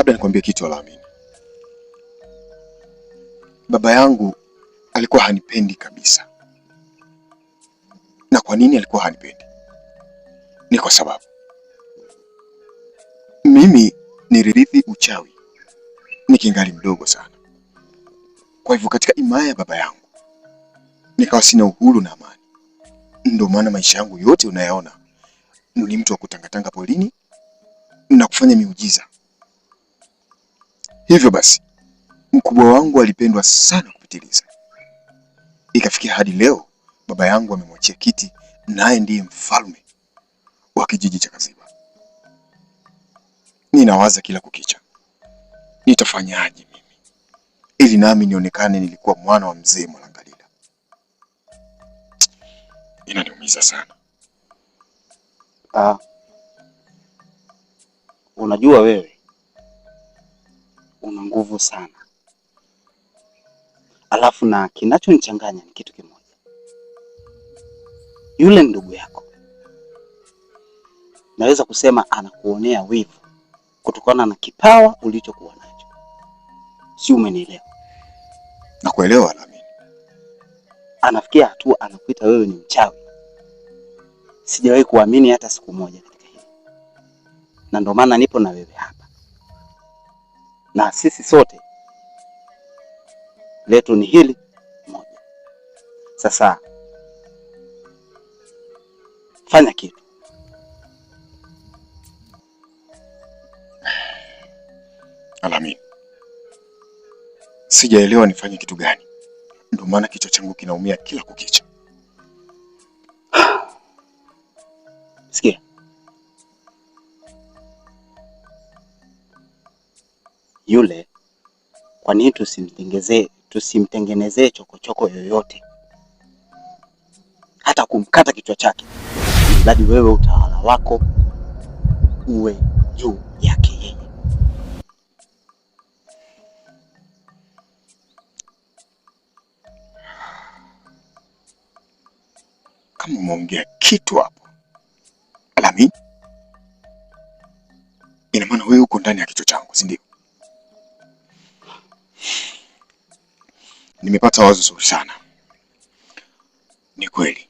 Labda nikwambie kitu Alamini. Baba yangu alikuwa hanipendi kabisa. Na kwa nini alikuwa hanipendi? Ni kwa sababu mimi nilirithi uchawi nikingali mdogo sana. Kwa hivyo katika imaya ya baba yangu nikawa sina uhuru na amani. Ndio maana maisha yangu yote unayaona ni mtu wa kutangatanga polini na kufanya miujiza. Hivyo basi mkubwa wangu alipendwa sana kupitiliza. Ikafikia hadi leo baba yangu amemwachia kiti, naye ndiye mfalme wa kijiji cha Kaziba. Ninawaza kila kukicha, nitafanyaje mimi ili nami nionekane nilikuwa mwana wa mzee Mwalangalila. Inaniumiza sana. Unajua wewe una nguvu sana. Alafu na kinachonichanganya ni kitu kimoja. Yule ndugu yako naweza kusema anakuonea wivu kutokana na kipawa ulichokuwa nacho. Si umenielewa? Nakuelewa Alamini. Anafikia hatua anakuita wewe ni mchawi. Sijawahi kuamini hata siku moja katika hili. Na ndio maana nipo na wewe hapa. Na sisi sote letu ni hili moja. Sasa fanya kitu. Alamini, sijaelewa nifanye kitu gani. Ndio maana kichwa changu kinaumia kila kukicha. Sikia. Yule kwa nini tusimtengenezee chokochoko yoyote, hata kumkata kichwa chake, hadi wewe utawala wako uwe juu yake yeye. Kama umeongea kitu hapo Alamini, ina maana wewe uko ndani ya kichwa changu, si ndio? Nimepata wazo zuri sana. Ni kweli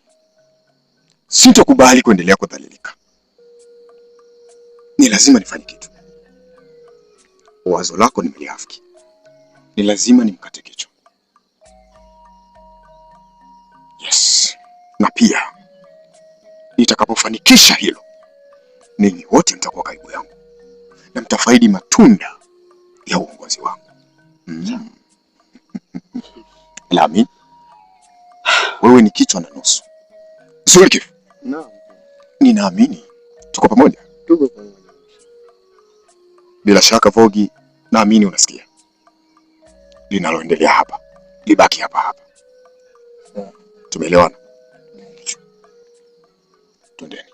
sitokubali kuendelea kudhalilika. Ni lazima nifanye kitu. Wazo lako nimeliafiki. Ni lazima nimkate kichwa. Yes. Na pia nitakapofanikisha hilo, ninyi wote mtakuwa karibu yangu na mtafaidi matunda ya uongozi wangu. Alamini, wewe ni kichwa na nusu. Sulki. Naam. Ninaamini tuko pamoja. Tuko pamoja. Bila shaka Vogi, naamini unasikia. Linaloendelea hapa libaki hapa hapa. Tumeelewana? Twendeni.